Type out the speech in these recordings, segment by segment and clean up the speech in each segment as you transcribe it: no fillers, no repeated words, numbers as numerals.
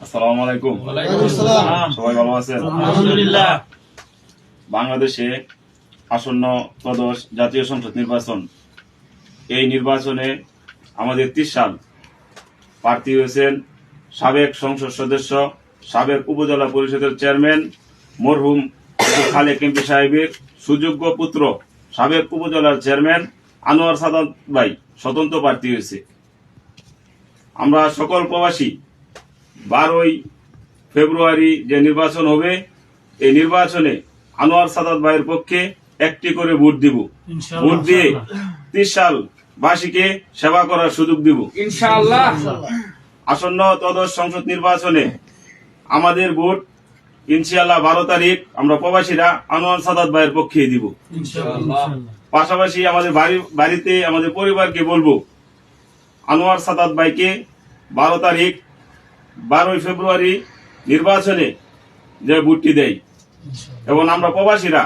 আসসালামু আলাইকুম। সবাই ভালো আছেন? আলহামদুলিল্লাহ। বাংলাদেশে আসন্ন ত্রয়োদশ জাতীয় সংসদ নির্বাচন, এই নির্বাচনে আমাদের 30 সাল প্রার্থী হয়েছেন সাবেক সংসদ সদস্য, সাবেক উপজেলা পরিষদের চেয়ারম্যান মরহুম খালেক এমপি সাহেবের সুযোগ্য পুত্র সাবেক উপজেলার চেয়ারম্যান আনোয়ার সাদাত ভাই স্বতন্ত্র প্রার্থী হয়েছে। আমরা সকল প্রবাসী 12ই ফেব্রুয়ারি যে নির্বাচন হবে, এই নির্বাচনে আনোয়ার সাদাত ভাইয়ের পক্ষে একটি করে ভোট দিব। ভোট দিয়ে 30 সাল বাসীকে সেবা করার সুযোগ দিব ইনশাআল্লাহ। আসন্ন ত্রয়োদশ সংসদ নির্বাচনে আমাদের ভোট ইনশাআল্লাহ 12 তারিখ আমরা প্রবাসীরা আনোয়ার সাদাত ভাইয়ের পক্ষে দিব। পাশাপাশি আমাদের বাড়িতে আমাদের পরিবারকে বলবো আনোয়ার সাদাত ভাইকে 12 তারিখ 12ই ফেব্রুয়ারি নির্বাচনে যে ভোটটি দেয়, এবং আমরা প্রবাসীরা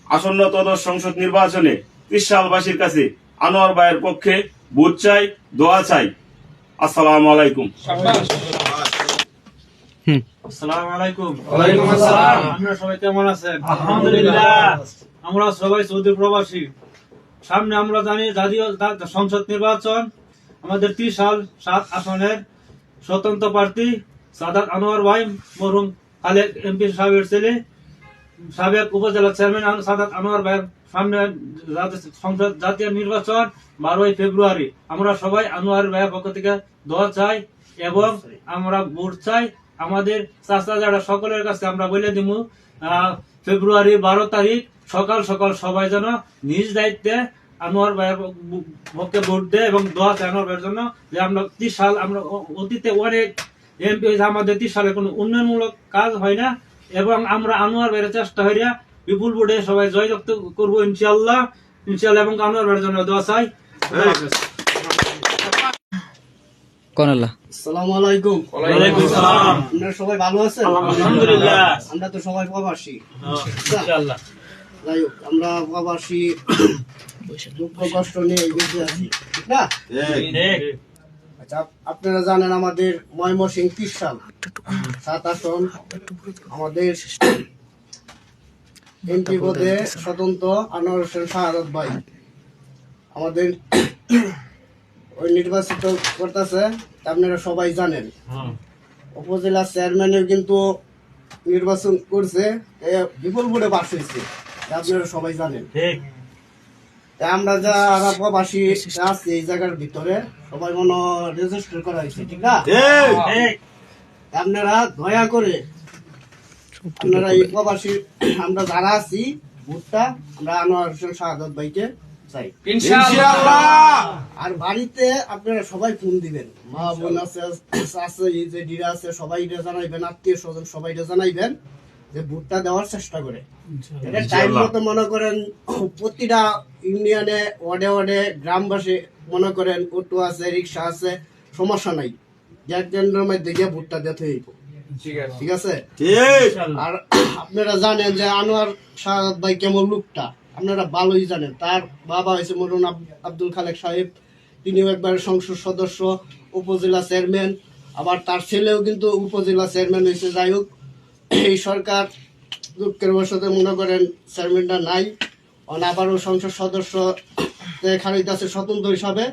আসন্ন ত্রয়োদশ সংসদ নির্বাচনে 30 সালবাসীর কাছে আনোয়ার ভাইয়ের পক্ষে ভোট চাই, দোয়া চাই। আসসালামু আলাইকুম। আসসালামু আলাইকুম। ওয়ালাইকুম আসসালাম। আপনারা সবাই কেমন আছেন? আলহামদুলিল্লাহ। আমরা সবাই সৌদি প্রবাসী। সামনে আমরা জানি জাতীয় সংসদ নির্বাচন, আমাদের 30 সাল 7 আসনের স্বতন্ত্র প্রার্থী সাদাত আনোয়ার ভাই মরহুম খালেক এমপি সাহেবের ছেলে, সাবেক উপজেলা চেয়ারম্যান সাদাত আনোয়ার ভাইয়ের সামনে সংসদ জাতীয় নির্বাচন 12ই ফেব্রুয়ারি। আমরা সবাই আনোয়ার ভাইয়ের পক্ষ থেকে দোয়া চাই এবং আমরা ভোট চাই। আমাদের চাচা যারা সকলের কাছে আমরা বলে দিব ফেব্রুয়ারি 12 তারিখ সকাল সকাল সবাই যেন নিজ দায়িত্বে আনোয়ার ভাইয়ের পক্ষে ভোট দেয় এবং দোয়া চাই আনোয়ার ভাইয়ের জন্য, যে আমরা 30 সাল আমরা অতীতে অনেক এমপি আমাদের 30 সালে কোনো উন্নয়নমূলক কাজ হয় না, এবং আমরা আনোয়ার ভাইয়ের চেষ্টা হইয়া বিপুল ভোটে সবাই জয়যুক্ত করবো ইনশাআল্লাহ। এবং আনোয়ার ভাইয়ের জন্য দোয়া চাই। আসসালামু আলাইকুম। ওয়ালাইকুম আসসালাম। আপনারা সবাই ভালো আছেন? আলহামদুলিল্লাহ। আমরা তো সবাই প্রবাসী। ইনশাআল্লাহ। যাই হোক, আমরা প্রবাসী দুঃখ কষ্ট নিয়ে বেঁচে আছি, ঠিক না? আচ্ছা, আপনারা জানেন আমাদের ময়মনসিংহ 30 সাল 7 আসন আমাদের এমপি পদে স্বতন্ত্র আনোয়ার হোসেন শাহাদাত ভাই আমাদের ওই নির্বাচিত করতেছে, আপনারা সবাই জানেন। উপজেলা চেয়ারম্যানের কিন্তু নির্বাচন করছে, বিপুল ভোটে পাস হয়েছে, আপনারা সবাই জানেন। আমরা যারা প্রবাসী আছি এই জায়গার ভিতরে সবাই মনে রেজিস্টার করা হয়েছে, ঠিক না? আপনারা দয়া করে আপনারা এই প্রবাসী আমরা যারা আছি ভোটটা আমরা আনোয়ার হোসেন শাহাদাত ভাইকে চাই ইনশাআল্লাহ। আর বাড়িতে আপনারা সবাই ফোন দিবেন, মা বোন আছে এই যে ডিরা আছে সবাই জানাইবেন, আত্মীয় স্বজন সবাই জানাইবেন যে ভোটটা দেওয়ার চেষ্টা করে। এটা টাইম মতো মনে করেন প্রতিটা ইউনিয়নে ওয়ার্ডে ওয়ার্ডে গ্রামবাসী মনে করেন অটো আছে, রিক্সা আছে, সমস্যা নাই, গ্যাস কেন্দ্রের মধ্যে গিয়ে ভোটটা দিতে হইব, ঠিক আছে? আর আপনারা জানেন যে আনোয়ার শাহাদাত ভাই কেমন লোকটা, আপনারা ভালোই জানেন। তার বাবা হয়েছে মরহুম আব্দুল খালেক সাহেব, তিনিও একবার সংসদ সদস্য, উপজেলা চেয়ারম্যান, আবার তার ছেলেও কিন্তু উপজেলা চেয়ারম্যান হয়েছে। যাই হোক, এই সরকার দুঃখের বশতে মনে করেন চেয়ারম্যানটা নাই, আবারও সংসদ সদস্য খারিদ আছে স্বতন্ত্র হিসাবে।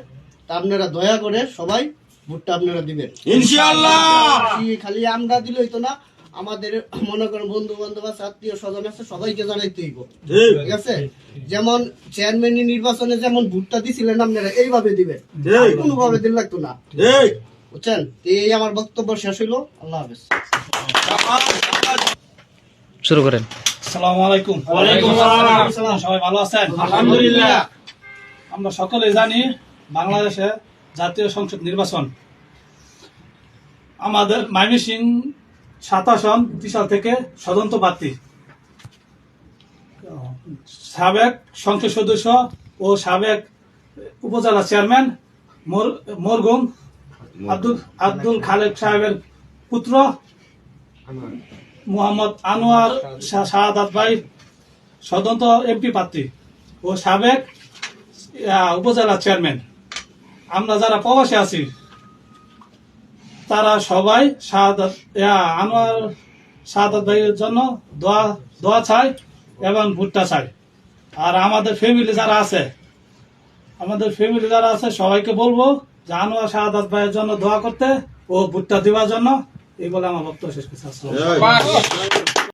তা আপনারা দয়া করে সবাই ভোটটা আপনারা দিবেন ইনশাআল্লাহ। খালি আমরা দিলেই তো না, আমাদের মনে করেন বন্ধু বান্ধব আছে, আত্মীয় স্বজন আছে, সবাইকে জানাইতে হইব, ঠিক আছে? যেমন চেয়ারম্যান নির্বাচনে যেমন ভোটটা দিছিলেন আপনারা এইভাবে দিবেন, কোনো ভাবে দিন লাগতো না, বুঝছেন? এই আমার বক্তব্য শেষ হইলো। আল্লাহ হাফেজ। শুরু করেন। আসসালামু আলাইকুম। ওয়ালাইকুম আসসালাম। সবাই ভালো আছেন? আলহামদুলিল্লাহ। আমরা সকলে জানি বাংলাদেশে জাতীয় সংসদ নির্বাচন, আমাদের ময়মনসিংহ 7 আসন 30 সাল থেকে স্বতন্ত্র প্রার্থী সাবেক সংসদ সদস্য ও সাবেক উপজেলা চেয়ারম্যান মরহুম আব্দুল খালেক সাহেবের পুত্র মোহাম্মদ আনোয়ার শাহাদাত ভাই স্বতন্ত্র এমপি প্রার্থী ও সাবেক উপজেলা চেয়ারম্যান। আমরা যারা প্রবাসী আছি তারা সবাই আনোয়ার শাহাদাত ভাইয়ের জন্য দোয়া চাই এবং ভুট্টা চাই। আর আমাদের ফ্যামিলি যারা আছে সবাইকে বলবো যে আনোয়ার শাহাদাত ভাইয়ের জন্য দোয়া করতে ও ভুট্টা দেওয়ার জন্য। এই বলে আমার বক্তব্য শেষ করছি। আসসালামু আলাইকুম।